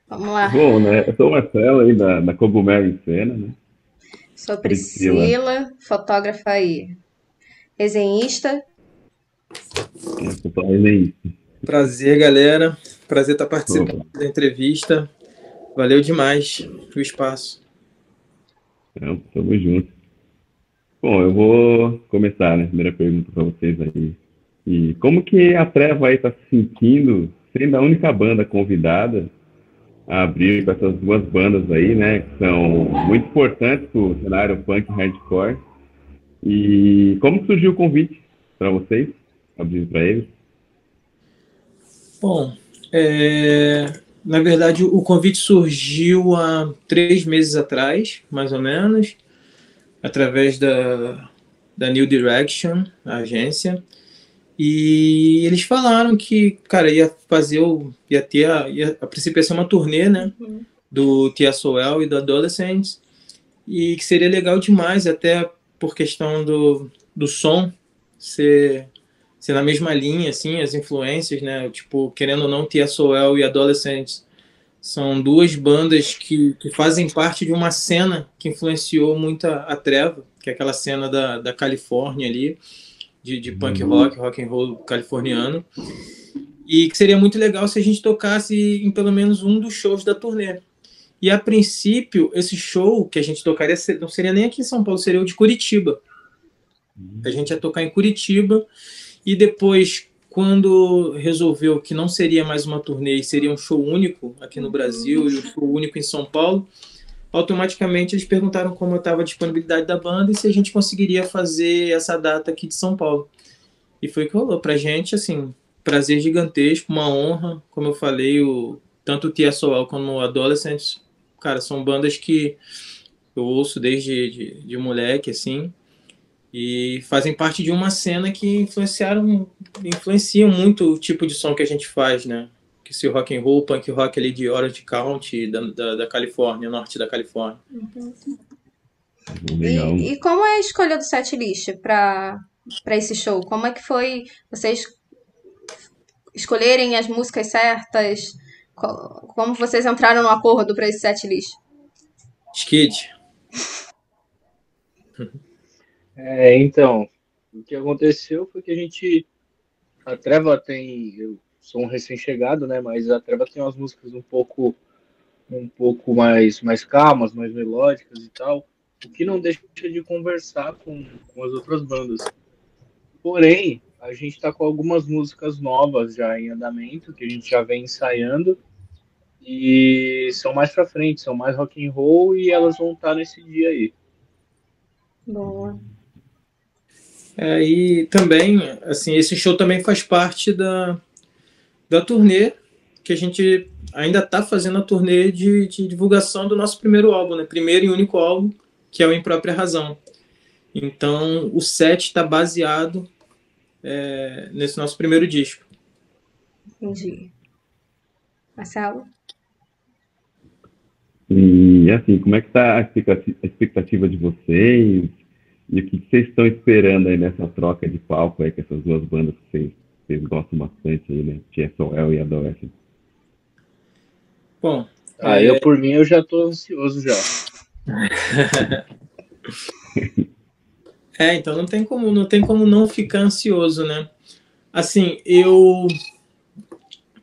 Vamos lá. Bom, né? Eu sou o Marcelo aí da Cogumelo em Cena, né? Sou Priscila, Priscila, fotógrafa e desenhista. eu sou aí. Prazer, galera. Prazer estar participando Opa, da entrevista. Valeu demais o espaço. então, tamo junto. Bom, eu vou começar, né? Primeira pergunta para vocês aí. E como que a Treva aí tá se sentindo, sendo a única banda convidada a abrir com essas duas bandas aí, né? Que são muito importantes pro cenário punk e hardcore. E como surgiu o convite para vocês, abrir para eles? Bom, na verdade, o convite surgiu há 3 meses atrás, mais ou menos, através da New Direction, a agência. E eles falaram que, cara, ia ter, a princípio ia ser uma turnê, né? Do TSOL e do Adolescents. E que seria legal demais, até por questão do som ser, ser na mesma linha, assim, as influências, né? Tipo, querendo ou não, TSOL e Adolescents são duas bandas que fazem parte de uma cena que influenciou muito a Treva, que é aquela cena da Califórnia ali, de punk rock, rock and roll californiano. E que seria muito legal se a gente tocasse em pelo menos um dos shows da turnê. E a princípio, esse show que a gente tocaria não seria nem aqui em São Paulo, seria o de Curitiba. A gente ia tocar em Curitiba e depois, quando resolveu que não seria mais uma turnê e seria um show único aqui no Brasil e um show único em São Paulo, automaticamente eles perguntaram como estava a disponibilidade da banda e se a gente conseguiria fazer essa data aqui de São Paulo. E foi o que rolou pra gente, assim, prazer gigantesco, uma honra, como eu falei, tanto o TSOL como o Adolescents, cara, são bandas que eu ouço desde de moleque, assim, e fazem parte de uma cena que influenciam muito o tipo de som que a gente faz, né? Que se o rock and roll, punk rock ali de Orange County, da Califórnia, norte da Califórnia. Legal. E como é a escolha do setlist para esse show? Como é que foi vocês escolherem as músicas certas? Como vocês entraram no acordo para esse setlist? Skid. Então, o que aconteceu foi que a Treva eu sou um recém-chegado, né, mas a Treva tem umas músicas um pouco mais calmas, mais melódicas e tal, o que não deixa de conversar com as outras bandas. Porém, a gente está com algumas músicas novas já em andamento, que a gente já vem ensaiando, e são mais pra frente, são mais rock and roll e elas vão estar nesse dia aí. Boa. E também, assim, esse show também faz parte da turnê que a gente ainda está fazendo a turnê de divulgação do nosso primeiro álbum, né? Primeiro e único álbum, que é o Em Própria Razão. Então, o set está baseado nesse nosso primeiro disco. Entendi. Marcelo? E assim, como é que tá a expectativa de vocês? E o que vocês estão esperando aí nessa troca de palco aí com essas duas bandas que vocês gostam bastante aí, né? TSOL e Adolescent. Bom, Eu por mim eu já tô ansioso já. então não tem como não ficar ansioso, né? Assim, eu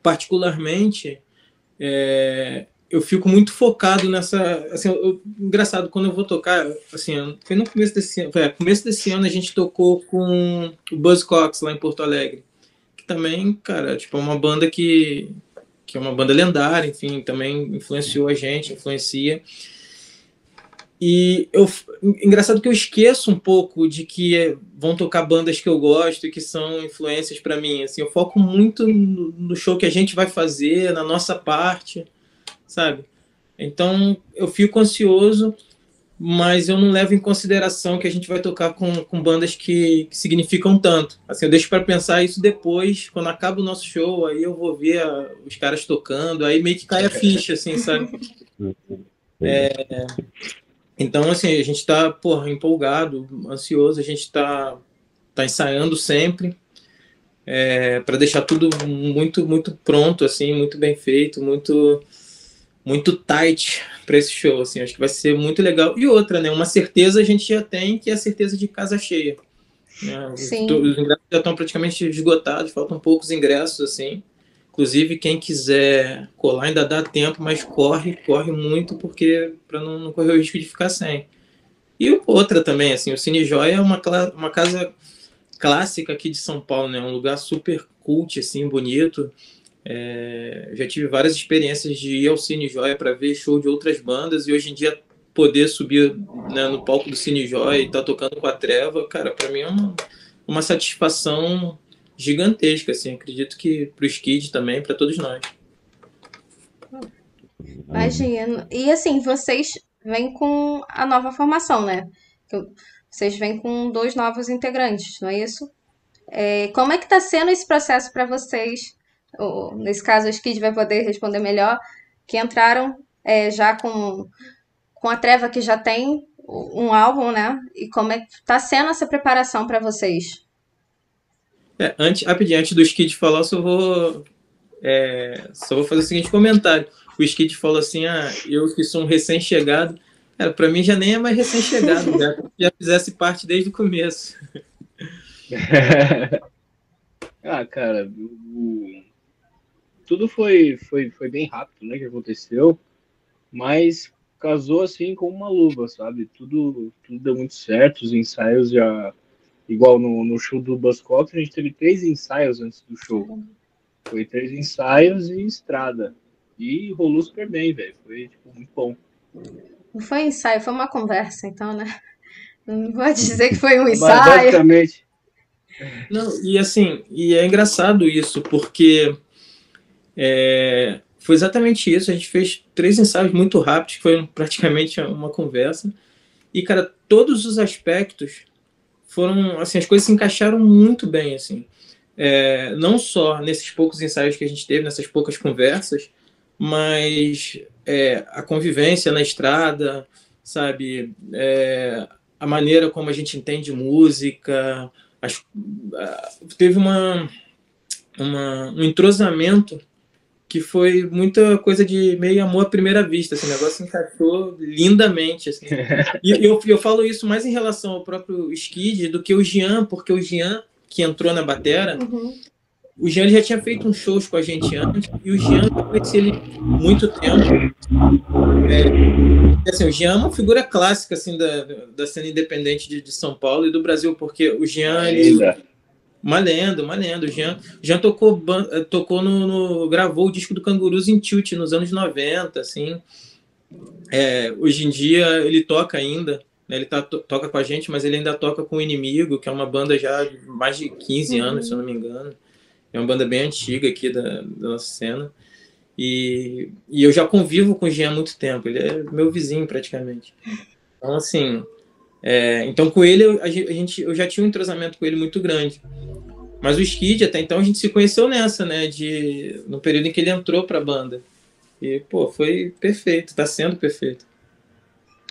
particularmente eu fico muito focado nessa. Assim, engraçado, quando eu vou tocar, assim, foi no começo desse ano, começo desse ano a gente tocou com o Buzzcocks lá em Porto Alegre, que também, cara, tipo, é uma banda que é uma banda lendária, enfim, também influenciou a gente, influencia. E engraçado que eu esqueço um pouco de que vão tocar bandas que eu gosto e que são influências para mim. Assim, eu foco muito no show que a gente vai fazer, na nossa parte, sabe? Então eu fico ansioso, mas eu não levo em consideração que a gente vai tocar com bandas que significam tanto. Assim, eu deixo para pensar isso depois, quando acaba o nosso show, aí eu vou ver os caras tocando, aí meio que cai a ficha, assim, sabe? Então, assim, a gente está, porra, empolgado, ansioso, a gente tá ensaiando sempre para deixar tudo muito, muito pronto, assim, muito bem feito, muito muito tight para esse show, assim, acho que vai ser muito legal. E outra, né, uma certeza a gente já tem, que é a certeza de casa cheia, né? Sim. Os ingressos já estão praticamente esgotados, faltam poucos ingressos, assim. Inclusive, quem quiser colar ainda dá tempo, mas corre muito, porque para não correr o risco de ficar sem. E outra também, assim, o Cine Joia é uma casa clássica aqui de São Paulo, né? Um lugar super cult, assim, bonito. Já tive várias experiências de ir ao Cine Joia para ver show de outras bandas, e hoje em dia poder subir, né, no palco do Cine Joia e estar tá tocando com a Treva, cara, para mim é uma satisfação gigantesca, assim. Acredito que para o Skid também, para todos nós. Imagino. E assim, vocês vêm com a nova formação, né? Vocês vêm com dois novos integrantes, não é isso? Como é que tá sendo esse processo para vocês? Nesse caso, o Skid vai poder responder melhor, que entraram já com a Treva, que já tem um álbum, né? E como é que tá sendo essa preparação para vocês? Rapidinho, antes do Skid falar, só vou fazer o seguinte comentário. O Skid falou assim: eu que sou um recém-chegado. Cara, pra mim já nem é mais recém-chegado, já fizesse parte desde o começo. Cara, tudo foi bem rápido, né, que aconteceu, mas casou assim com uma luva, sabe? Tudo deu muito certo, os ensaios já. Igual no show do Buzzcocks, a gente teve 3 ensaios antes do show. Foi 3 ensaios e estrada. E rolou super bem, velho. Foi, tipo, muito bom. Não foi ensaio, foi uma conversa, então, né? Não vou dizer que foi um Mas, ensaio. basicamente, Não, e assim, e é engraçado isso, porque foi exatamente isso. A gente fez 3 ensaios muito rápidos, que foi praticamente uma conversa. E, cara, todos os aspectos foram, assim, as coisas se encaixaram muito bem, assim. Não só nesses poucos ensaios que a gente teve, nessas poucas conversas, mas a convivência na estrada, sabe? A maneira como a gente entende música. Teve um entrosamento que foi muita coisa de meio amor à primeira vista. Esse negócio se encaixou lindamente, assim. E eu falo isso mais em relação ao próprio Skid do que o Jean, porque o Jean, que entrou na batera, o Jean já tinha feito uns shows com a gente antes, e o Jean, eu conheci ele há muito tempo. Assim, o Jean é uma figura clássica, assim, da cena independente de São Paulo e do Brasil, porque o Jean... Uma lenda. O Jean tocou gravou o disco do Cangurus em Tilt nos anos 90, assim. Hoje em dia ele toca ainda, né? Ele toca com a gente, mas ele ainda toca com o Inimigo, que é uma banda já de mais de 15 anos, se eu não me engano. É uma banda bem antiga aqui da nossa cena. E eu já convivo com o Jean há muito tempo, ele é meu vizinho praticamente. Então, assim, então com ele eu já tinha um entrosamento com ele muito grande. Mas o Skid, até então, a gente se conheceu nessa, né? No período em que ele entrou pra banda. E, pô, foi perfeito, tá sendo perfeito.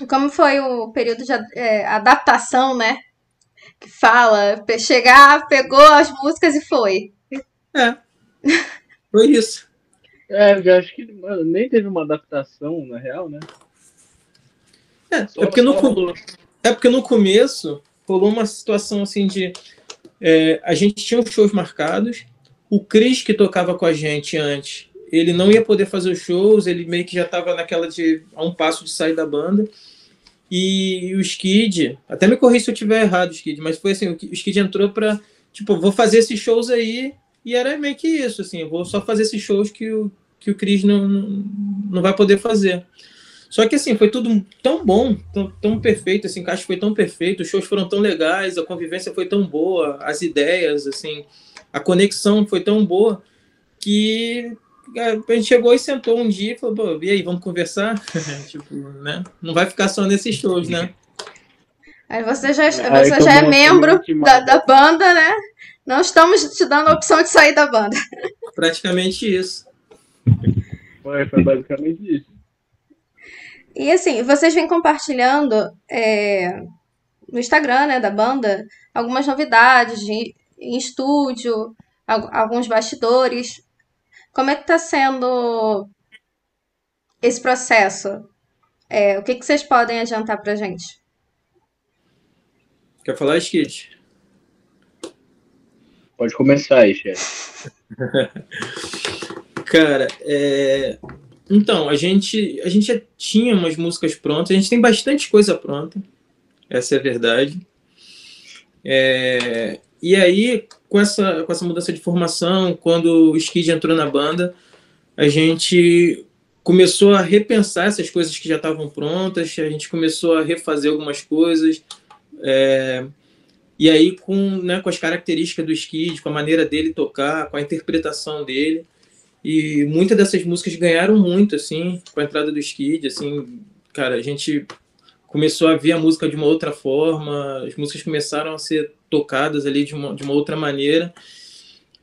Como foi o período de adaptação, né? Que fala, chegar, pegou as músicas e foi. Foi isso. eu acho que nem teve uma adaptação, na real, né? Porque no começo rolou uma situação assim de... a gente tinha os shows marcados, o Chris, que tocava com a gente antes, ele não ia poder fazer os shows, ele meio que já estava naquela a um passo de sair da banda. E o Skid, até me corri se eu tiver errado, Skid, mas foi assim, o Skid entrou pra, tipo, vou fazer esses shows aí, e era meio que isso, assim, vou só fazer esses shows que o Chris não vai poder fazer. Só que, assim, foi tudo tão bom, tão perfeito, esse encaixe foi tão perfeito, os shows foram tão legais, a convivência foi tão boa, as ideias, assim, a conexão foi tão boa, que a gente chegou e sentou um dia e falou, pô, e aí, vamos conversar? Tipo, né? Não vai ficar só nesses shows, né? Aí você já é membro da banda, né? Não estamos te dando a opção de sair da banda. Praticamente isso. Foi basicamente isso. E assim, vocês vêm compartilhando no Instagram, né, da banda, algumas novidades em estúdio, alguns bastidores. Como é que tá sendo esse processo, o que vocês podem adiantar pra gente? Quer falar, Skid? Pode começar aí, chefe. Cara, então, a gente já tinha umas músicas prontas, a gente tem bastante coisa pronta, essa é a verdade. E aí, com essa mudança de formação, quando o Skid entrou na banda, a gente começou a repensar essas coisas que já estavam prontas, a gente começou a refazer algumas coisas, e aí com as características do Skid, com a maneira dele tocar, com a interpretação dele, e muitas dessas músicas ganharam muito, assim, com a entrada do Skid, assim, cara, a gente começou a ver a música de uma outra forma, as músicas começaram a ser tocadas ali de uma outra maneira,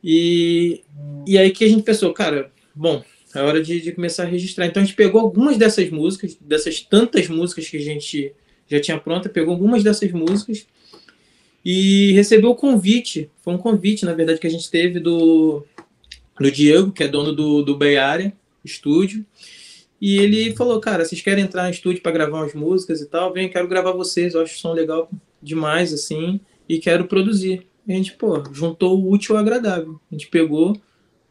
e aí que a gente pensou, cara, bom, é hora de começar a registrar. Então a gente pegou algumas dessas músicas, dessas tantas músicas que a gente já tinha pronta, pegou algumas dessas músicas e recebeu o convite, foi um convite, na verdade, que a gente teve do Diego, que é dono do Bay Area Studio, e ele falou, cara, vocês querem entrar no estúdio para gravar umas músicas e tal? Vem, quero gravar vocês, eu acho o som legal demais, assim, e quero produzir. E a gente, juntou o útil ao agradável. A gente pegou,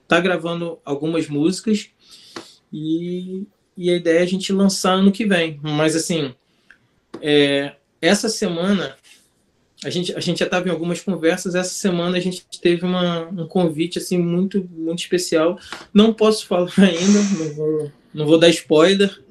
tá gravando algumas músicas e a ideia é a gente lançar ano que vem. Mas, assim, essa semana, a gente já estava em algumas conversas, essa semana a gente teve um convite, assim, muito, muito especial. Não posso falar ainda, não vou dar spoiler.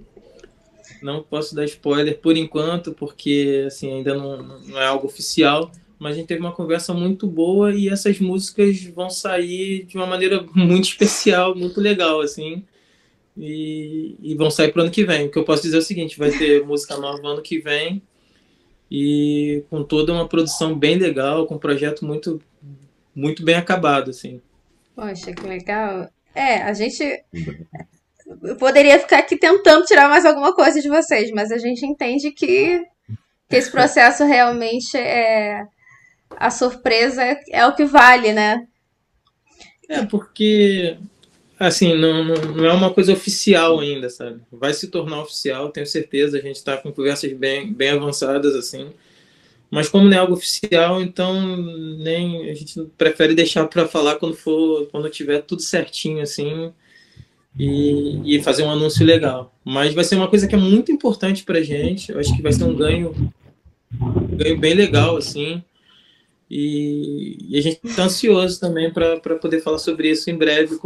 Não posso dar spoiler por enquanto, porque assim, ainda não é algo oficial, mas a gente teve uma conversa muito boa e essas músicas vão sair de uma maneira muito especial, muito legal, assim, e vão sair para o ano que vem. O que eu posso dizer é o seguinte, vai ter música nova ano que vem e com toda uma produção bem legal, com um projeto muito, muito bem acabado, assim. Poxa, que legal. A gente... Eu poderia ficar aqui tentando tirar mais alguma coisa de vocês, mas a gente entende que esse processo realmente a surpresa é o que vale, né? Porque, assim, não é uma coisa oficial ainda, sabe? Vai se tornar oficial, tenho certeza, a gente está com conversas bem, bem avançadas, assim, mas como não é algo oficial, então a gente prefere deixar para falar quando tiver tudo certinho, assim, e fazer um anúncio legal. Mas vai ser uma coisa que é muito importante pra gente. Eu acho que vai ser um ganho bem legal, assim. E a gente está ansioso também para poder falar sobre isso em breve,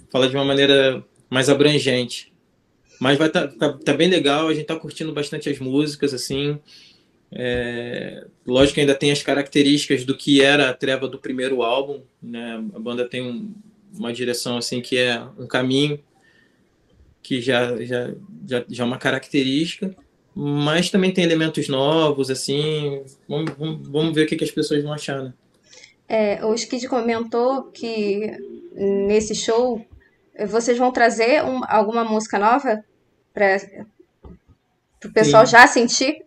falar de uma maneira mais abrangente. Mas vai tá bem legal, a gente está curtindo bastante as músicas, assim. Lógico que ainda tem as características do que era a Treva do primeiro álbum, né? A banda tem uma direção assim que é um caminho que já é uma característica, mas também tem elementos novos, assim, vamos ver o que as pessoas vão achar, né? O Skid comentou que nesse show vocês vão trazer alguma música nova para o pessoal já sentir?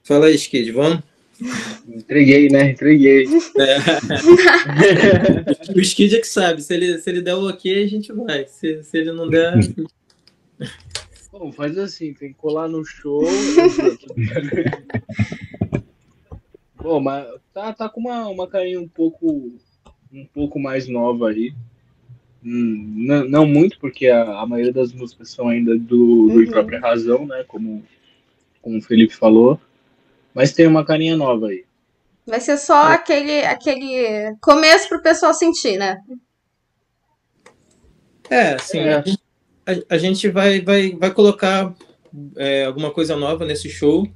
Fala aí, Skid, vamos? Entreguei, né? Entreguei. O Skid é que sabe. Se ele der o ok, a gente vai. Se ele não der... Bom, faz assim, tem que colar no show. Bom, mas tá com uma carinha um pouco mais nova aí. Não muito, porque a maioria das músicas são ainda do Própria Razão, né? Como o Felipe falou. Mas tem uma carinha nova aí. Vai ser só aquele começo pro pessoal sentir, né? Sim. A gente vai colocar alguma coisa nova nesse show.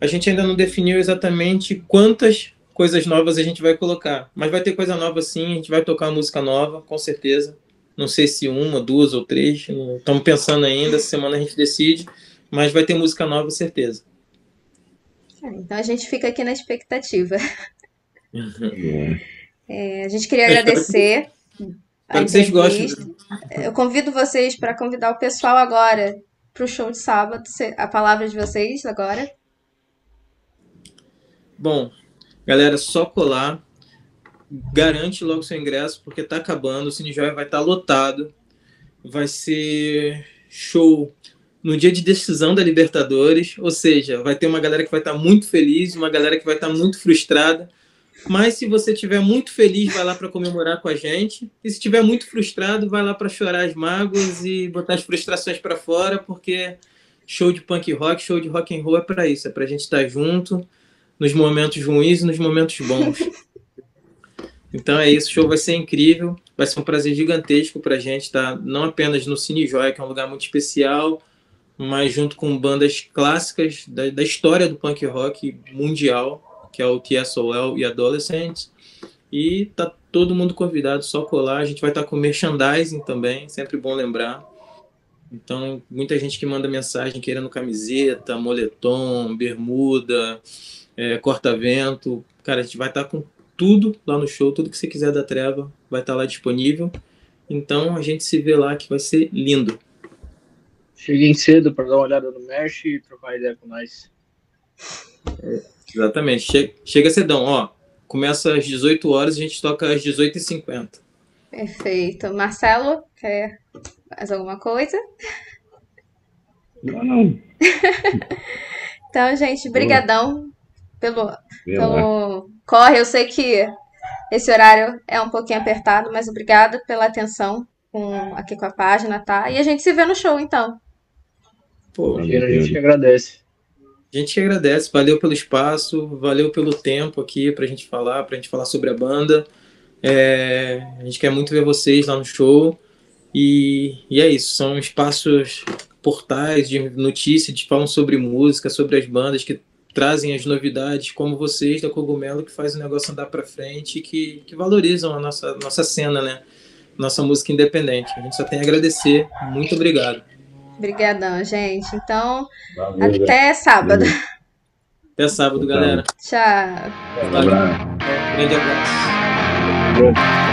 A gente ainda não definiu exatamente quantas coisas novas a gente vai colocar. Mas vai ter coisa nova sim, a gente vai tocar música nova, com certeza. Não sei se 1, 2 ou 3. Estamos pensando ainda, essa semana a gente decide. Mas vai ter música nova, certeza. Então a gente fica aqui na expectativa. A gente queria agradecer a vocês gostem. Eu convido vocês para convidar o pessoal agora para o show de sábado. A palavra de vocês agora. Bom, galera, só colar. Garante logo seu ingresso, porque tá acabando. O Cine Joia vai estar lotado. vai ser show no dia de decisão da Libertadores, ou seja, vai ter uma galera que vai estar muito feliz, uma galera que vai estar muito frustrada. Mas se você estiver muito feliz, vai lá para comemorar com a gente. E se estiver muito frustrado, vai lá para chorar as mágoas e botar as frustrações para fora, porque show de punk rock, show de rock and roll é para isso, é para a gente estar junto nos momentos ruins e nos momentos bons. Então é isso, o show vai ser incrível, vai ser um prazer gigantesco para a gente estar não apenas no Cine Joia, que é um lugar muito especial, mas junto com bandas clássicas da história do punk rock mundial, que é o TSOL e Adolescents. E tá todo mundo convidado, só colar. A gente vai estar com merchandising também, sempre bom lembrar. Então, muita gente que manda mensagem querendo camiseta, moletom, bermuda, corta-vento. Cara, a gente vai estar com tudo lá no show, tudo que você quiser da Treva vai estar lá disponível. Então, a gente se vê lá, que vai ser lindo. Cheguem cedo para dar uma olhada no merch e trocar ideia com nós. Exatamente. Chega cedão, ó. Começa às 18 horas e a gente toca às 18h50. Perfeito. Marcelo, quer mais alguma coisa? Não. Então, gente, brigadão pelo corre. Eu sei que esse horário é um pouquinho apertado, mas obrigada pela atenção aqui com a página, tá? E a gente se vê no show, então. Pô, a gente que agradece. A gente que agradece, valeu pelo espaço, valeu pelo tempo aqui pra gente falar sobre a banda. A gente quer muito ver vocês lá no show. E é isso, são espaços, portais de notícias que falam sobre música, sobre as bandas, que trazem as novidades, como vocês da Cogumelo, que faz o negócio andar pra frente e que valorizam a nossa cena, né? Nossa música independente. A gente só tem a agradecer. Muito obrigado. Obrigadão, gente. Então, Valeu, até sábado. Até sábado, galera. Tchau. Um abraço. Grande abraço.